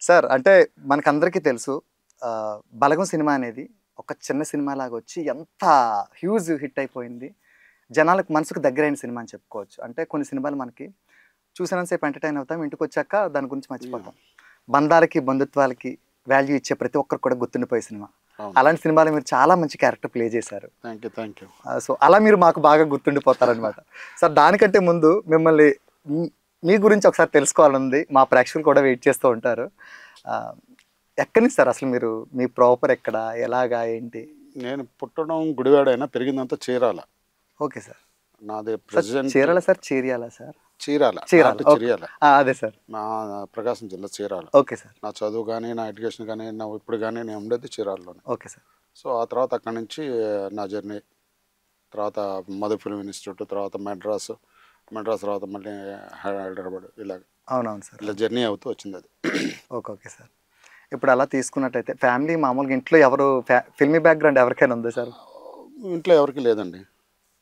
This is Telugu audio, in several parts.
సార్ అంటే మనకందరికీ తెలుసు 'బలగం' సినిమా అనేది ఒక చిన్న సినిమాలాగా వచ్చి ఎంత హ్యూజ్ హిట్ అయిపోయింది. జనాలకు మనసుకు దగ్గరైన సినిమా అని చెప్పుకోవచ్చు. అంటే కొన్ని సినిమాలు మనకి చూసినంత సేపు ఎంటర్‌టైన్ అవుతాం. ఇంటికొచ్చాక దాని గురించి మర్చిపోతాం. బంధాలకి, బంధుత్వాలకి వాల్యూ ఇచ్చే ప్రతి ఒక్కరికి కూడా గుర్తుండిపోయే సినిమా. అవును. అలాంటి సినిమాలో మీరు చాలా మంచి క్యారెక్టర్ ప్లే చేశారు. Thank you. సో అలా మీరు మాకు బాగా గుర్తుండిపోతారనమాట. సార్ దానికంటే ముందు మిమ్మల్ని మీ గురించి ఒకసారి తెలుసుకోవాలనుంది. మా ప్రేక్షకులు కూడా వెయిట్ చేస్తూ ఉంటారు. ఎక్కడి నుంచి సార్ అసలు మీరు మీ ప్రాపర్ ఎక్కడ, ఎలాగా, ఏంటి? నేను పుట్టడం గుడివాడైనా పెరిగిందంతా చీరాల. Okay sir. నాది president Chirala sir, Cheriyala sir? Chirala. అదే సార్. నా ప్రకాశం జిల్లా చీరాల. Okay sir. నా చదువు కానీ, నా ఎడ్యుకేషన్ కానీ, నా ఇప్పుడు కానీ నేను ఉండేది చీరాలలోనే. Okay sir. సో ఆ తర్వాత అక్కడి నుంచి నా జర్నీ, తర్వాత మదర్ ఫిల్మ్ ఇన్స్టిట్యూట్, తర్వాత మెడ్రాస్ తర్వాత మళ్ళీ హైదరాబాద్, ఇలా అవునవును సార్, ఇలా జర్నీ అవుతూ వచ్చింది అది. Okay sir. ఇప్పుడు అలా తీసుకున్నట్టయితే ఫ్యామిలీ మామూలుగా ఇంట్లో ఎవరు ఫిల్మీ బ్యాక్గ్రౌండ్ ఎవరికైనా ఉందా సార్? ఇంట్లో ఎవరికి లేదండి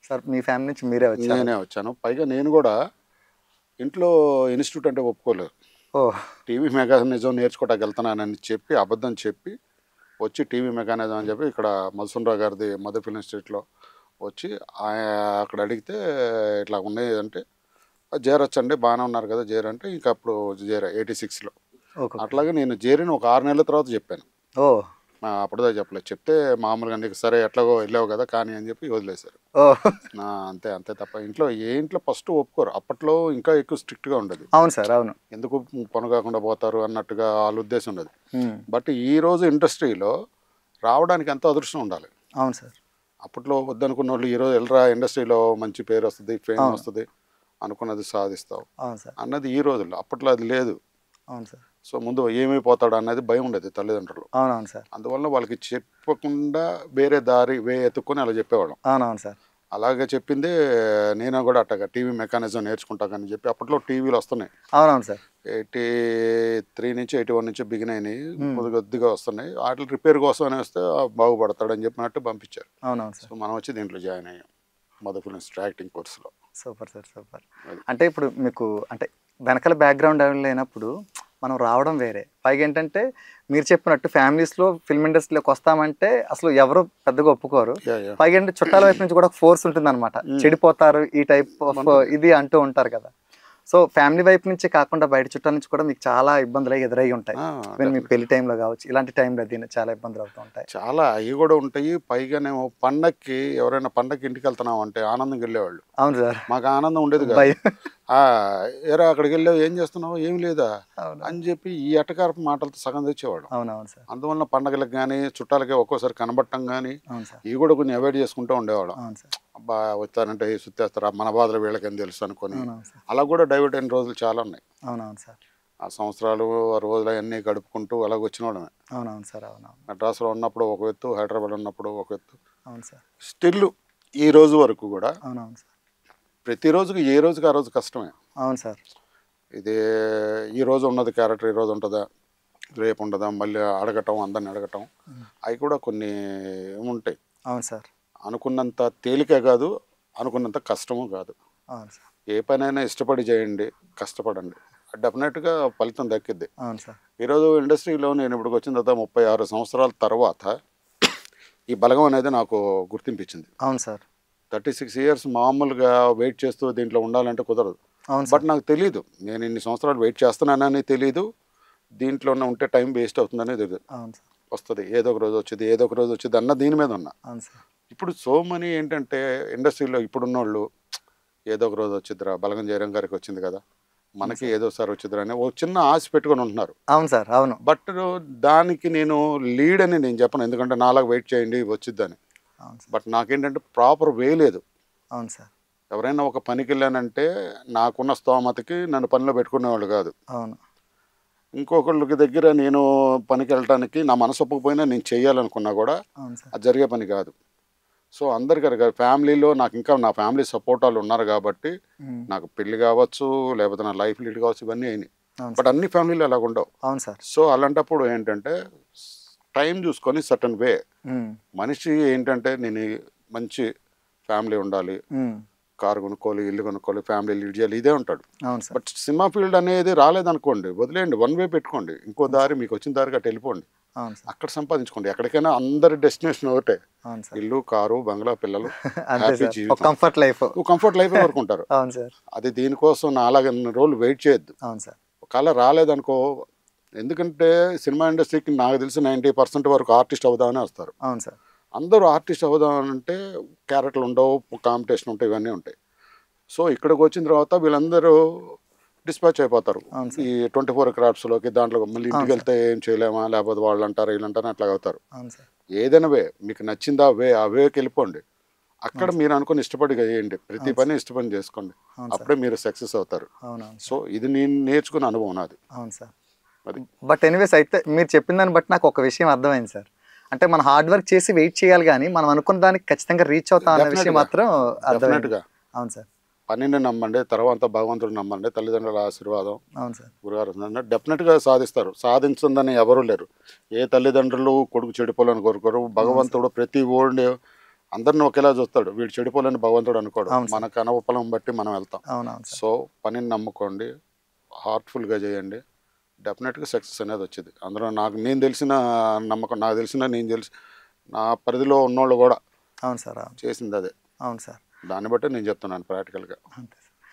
సార్. మీ ఫ్యామిలీ నుంచి మీరే వచ్చారు? నేనే వచ్చాను. పైగా నేను కూడా ఇంట్లో ఇన్స్టిట్యూట్ అంటే ఒప్పుకోలేదు. టీవీ మెకానిజం నేర్చుకోవడానికి వెళ్తున్నానని చెప్పి అబద్ధం చెప్పి వచ్చి టీవీ మెకానిజం అని చెప్పి ఇక్కడ మధుసూనరావు గారిది మదర్ ఫిల్మ్ ఇన్స్టిట్యూట్లో వచ్చి అక్కడ అడిగితే ఇట్లా ఉన్నాయి అంటే చేరొచ్చండి, బాగానే ఉన్నారు కదా చేరంటే, ఇంకా అప్పుడు చేరా 86లో. అట్లాగే నేను చేరిన ఒక 6 నెలల తర్వాత చెప్పాను. అప్పుడుదా చెప్పలేదు. చెప్తే మామూలుగా నీకు సరే ఎట్లాగో వెళ్ళావు కదా కానీ అని చెప్పి వదిలేశారు. అంతే తప్ప ఇంట్లో ఫస్ట్ ఒప్పుకోరు. అప్పట్లో ఇంకా ఎక్కువ స్ట్రిక్ట్గా ఉండదు. అవును సార్, అవును. ఎందుకు కొనగాకుండా పోతారు అన్నట్టుగా వాళ్ళ ఉద్దేశం ఉండదు. బట్ ఈ రోజు ఇండస్ట్రీలో రావడానికి ఎంతో అదృష్టం ఉండాలి. అవును సార్. అప్పట్లో వద్దనుకున్న వాళ్ళు ఈరోజు వెళ్ళరా ఇండస్ట్రీలో మంచి పేరు వస్తుంది, ఫేమ్ వస్తుంది, అనుకున్నది సాధిస్తావు అన్నది ఈ రోజుల్లో. అప్పట్లో అది లేదు. అవును సార్. సో ముందు ఏమైపోతాడు అన్నది భయం ఉండేది తల్లిదండ్రులు. అవునవును సార్. అందువల్ల వాళ్ళకి చెప్పకుండా వేరే దారి ఎత్తుక్కొని అలా చెప్పేవాళ్ళం. అవునవును సార్. అలాగే చెప్పిందే నేను కూడా అట్టగా టీవీ మెకానిజం నేర్చుకుంటాకని చెప్పి అప్పట్లో టీవీలు వస్తున్నాయి. అవునవును సార్. 83 నుంచి 81 నుంచి బిగిన్ అయినాయి, కొద్దిగా వస్తున్నాయి. వాటి రిపేర్ కోసం అని వస్తే బాగుపడతాడని చెప్పినట్టు పంపించారు. అవునవును సార్. సో మనం వచ్చి దీంట్లో జాయిన్ అయ్యాం మదర్ ఫిల్మ్ యాక్టింగ్ కోర్సులో. Super sir, super. అంటే ఇప్పుడు మీకు అంటే వెనకాల బ్యాక్గ్రౌండ్ లేనప్పుడు మనం రావడం వేరే. పైగా ఏంటంటే మీరు చెప్పినట్టు ఫ్యామిలీస్లో ఫిల్మ్ ఇండస్ట్రీలోకి వస్తామంటే అసలు ఎవరు పెద్దగా ఒప్పుకోరు. పైగా అంటే చుట్టాల వైపు నుంచి కూడా ఫోర్స్ ఉంటుంది అనమాట, చెడిపోతారు ఈ టైప్ ఆఫ్ ఇది అంటూ ఉంటారు కదా. సో ఫ్యామిలీ వైపు నుంచి కాకుండా బయట చుట్టాల నుంచి కూడా మీకు చాలా ఇబ్బందులు ఎదురై ఉంటాయి. మీ పెళ్లి టైంలో కావచ్చు, ఇలాంటి టైంలో దీన్ని చాలా ఇబ్బందులు అవుతూ ఉంటాయి. చాలా అవి కూడా ఉంటాయి. పైగానేమో పండక్కి ఎవరైనా పండక్కి ఇంటికి వెళ్తున్నాం అంటే ఆనందంగా వెళ్ళేవాళ్ళు. అవును సార్. మాకు ఆనందం ఉండేది కదా. ఏరా అక్కడికి వెళ్ళావు, ఏం చేస్తున్నావు, ఏం లేదా అని చెప్పి ఈ ఎటకారపు మాటలతో సగం తెచ్చేవాడు. అవునవును సార్. అందువల్ల పండగలకు కానీ చుట్టాలకి ఒక్కోసారి కనబట్టం కానీ ఇవి కూడా కొంచెం అవాయిడ్ చేసుకుంటూ ఉండేవాడు. అబ్బా వచ్చారంటే సుత్తేస్తారా, మన బాధలు వీళ్ళకేం తెలుసు అనుకొని అలా కూడా డైవర్ట్ అయిన రోజులు చాలా ఉన్నాయి. అవునవును సార్. ఆ సంవత్సరాలు ఆ రోజులు అన్నీ గడుపుకుంటూ అలాగ వచ్చిన వాళ్ళమే. అవునవును సార్. అవునవును. మెడ్రాస్లో ఉన్నప్పుడు ఒక ఎత్తు, హైదరాబాద్ ఉన్నప్పుడు ఒక ఎత్తు. అవును సార్. స్టిల్ ఈ రోజు వరకు కూడా అవునవును సార్, ప్రతిరోజుకి ఏ రోజుకి ఆ రోజు కష్టమే. అవును సార్. ఇది ఈ రోజు ఉన్నది క్యారెక్టర్ ఈ రోజు ఉంటుందా, రేపు ఉండదా, మళ్ళీ అడగటం, అందరిని అడగటం, అవి కూడా కొన్ని ఉంటాయి. అవును సార్. అనుకున్నంత తేలికే కాదు, అనుకున్నంత కష్టము కాదు. అవును సార్. ఏ పనైనా ఇష్టపడి చేయండి, కష్టపడండి, డెఫినెట్గా ఫలితం దక్కిద్ది. అవును సార్. ఈరోజు ఇండస్ట్రీలో నేను ఇప్పుడు వచ్చిన తర్వాత 36 సంవత్సరాల తర్వాత ఈ బలగం అనేది నాకు గుర్తింపించింది. అవును సార్. 36 ఇయర్స్ మామూలుగా వెయిట్ చేస్తూ దీంట్లో ఉండాలంటే కుదరదు. బట్ నాకు తెలీదు, నేను ఇన్ని సంవత్సరాలు వెయిట్ చేస్తున్నానని తెలీదు, దీంట్లోనే ఉంటే టైం వేస్ట్ అవుతుందని తెలియదు. వస్తుంది, ఏదో ఒక రోజు వచ్చింది అన్న దీని మీద ఉన్నా. ఇప్పుడు సో మనీ ఏంటంటే ఇండస్ట్రీలో ఇప్పుడున్న వాళ్ళు ఏదో ఒక రోజు వచ్చిద్దిరా, బలగం జయరాం గారికి వచ్చింది కదా, మనకి ఏదోసారి వచ్చిద్దిరా అని ఓ చిన్న ఆశ పెట్టుకొని ఉంటున్నారు. అవును సార్, అవును. బట్ దానికి నేను లీడ్ అని నేను చెప్పను, ఎందుకంటే నాలాగా వెయిట్ చేయండి వచ్చిద్దని. బట్ నాకేంటంటే ప్రాపర్ వే లేదు. అవును సార్. ఎవరైనా ఒక పనికి వెళ్ళానంటే నాకున్న స్తోమతకి నన్ను పనిలో పెట్టుకునేవాళ్ళు కాదు. అవును. ఇంకొకళ్ళకి దగ్గర నేను పనికి వెళ్ళటానికి నా మనసు ఒప్పకపోయినా నేను చెయ్యాలనుకున్నా కూడా అది జరిగే పని కాదు. సో అందరికీ ఫ్యామిలీలో నాకు ఇంకా నా ఫ్యామిలీ సపోర్ట్ వాళ్ళు ఉన్నారు కాబట్టి నాకు పెళ్లి కావచ్చు, లేకపోతే నా లైఫ్ లీడ్ కావచ్చు, ఇవన్నీ అయినాయి. బట్ అన్ని ఫ్యామిలీలు అలాగ ఉండవు. అవును సార్. సో అలాంటప్పుడు ఏంటంటే టైం చూసుకొని సర్టన్ వే, మనిషి ఏంటంటే నేను మంచి ఫ్యామిలీ ఉండాలి, కారు కొనుక్కోవాలి, ఇల్లు కొనుక్కోవాలి, ఫ్యామిలీ లీడ్ చేయాలి, ఇదే ఉంటాడు. అవును సార్. బట్ సినిమా ఫీల్డ్ అనేది రాలేదనుకోండి, వదిలేయండి, వన్ వే పెట్టుకోండి, ఇంకో దారి మీకు వచ్చిన దారి గట్టి వెళ్ళిపోండి, అవును సార్. అక్కడ సంపాదించుకోండి. ఎక్కడికైనా అందరి డెస్టినేషన్ ఒకటే, అవును సార్. ఇల్లు, కారు, బంగ్లా, పిల్లలు, అంతే హ్యాపీ సార్. ఒక జీవితం, కంఫర్ట్ లైఫ్. కంఫర్ట్ లైఫ్ కోరుకుంటారు. అవును సార్. అది దీనికోసం నాలాగా రోజులు వెయిట్ చేయొద్దు. అవును సార్. ఒకవేళ రాలేదనుకో, ఎందుకంటే సినిమా ఇండస్ట్రీకి నాకు తెలిసి 90% వరకు ఆర్టిస్ట్ అవుదామని వస్తారు. అవును సార్. అందరూ ఆర్టిస్ట్ అవుదామంటే క్యారెక్టర్లు ఉండవు, కాంపిటీషన్ ఉంటాయి, ఇవన్నీ ఉంటాయి. సో ఇక్కడికి వచ్చిన తర్వాత వీళ్ళందరూ డిస్పాచ్ అయిపోతారు అవును సార్. ఈ 24 క్రాఫ్ట్స్లోకి. దాంట్లో మళ్ళీ ఇంటికి అవును వెళ్తే ఏం చేయలేమా, లేకపోతే వాళ్ళు అంటారు వీళ్ళు అంటారు, అట్లా అవుతారు. అవును సార్. ఏదైనా వే మీకు నచ్చిందా ఆ వేకి వెళ్ళిపోండి. అక్కడ అవును సార్. మీరు అనుకుని ఇష్టపడి చేయండి, ప్రతి అవును పని సార్. ఇష్టపడి చేసుకోండి, అవును సార్. అప్పుడే మీరు సక్సెస్ అవుతారు. అవునవును సో సార్. ఇది నేను నేర్చుకున్న అనుభవం నాది. అవును సార్. అది బట్ ఎనీవేస్ అయితే మీరు చెప్పిన దాన్ని బట్టి నాకు ఒక విషయం అర్థమైంది సార్. అంటే మనం హార్డ్ వర్క్ చేసి వెయిట్ చేయాలి గానీ, మనం అనుకున్న దానికి ఖచ్చితంగా రీచ్ అవుతాం అన్న విషయం డెఫినెట్గా మాత్రం అర్థమైంది. డెఫినెట్గా అవును సార్. పనిని నమ్మండి, తర్వాత భగవంతుడు నమ్మండి, తల్లిదండ్రుల ఆశీర్వాదం, అవును సార్. గురుగారు డెఫినెట్గా సాధిస్తారు. సాధించదని ఎవరు లేరు. ఏ తల్లిదండ్రులు కొడుకు చెడిపోవాలని కోరుకోరు. అవును సార్. భగవంతుడు ప్రతి ఓడిని అందరిని ఒకేలా చూస్తాడు. వీడు చెడిపోవాలని భగవంతుడు అనుకోడు. అవును సార్. మనకు అనుభవం బట్టి మనం వెళ్తాం. అవునవును సార్. సో పనిని నమ్ముకోండి, హార్ట్ఫుల్గా చేయండి, డెఫినెట్గా సక్సెస్ అనేది వచ్చింది. అందులో నేను తెలిసిన నమ్మకం, నాకు తెలిసిన నా పరిధిలో ఉన్నోళ్ళు కూడా అవును సార్. అవును. చేసింది అదే. అవును సార్. దాన్ని బట్టి నేను చెప్తున్నాను ప్రాక్టికల్గా. అంతే సార్.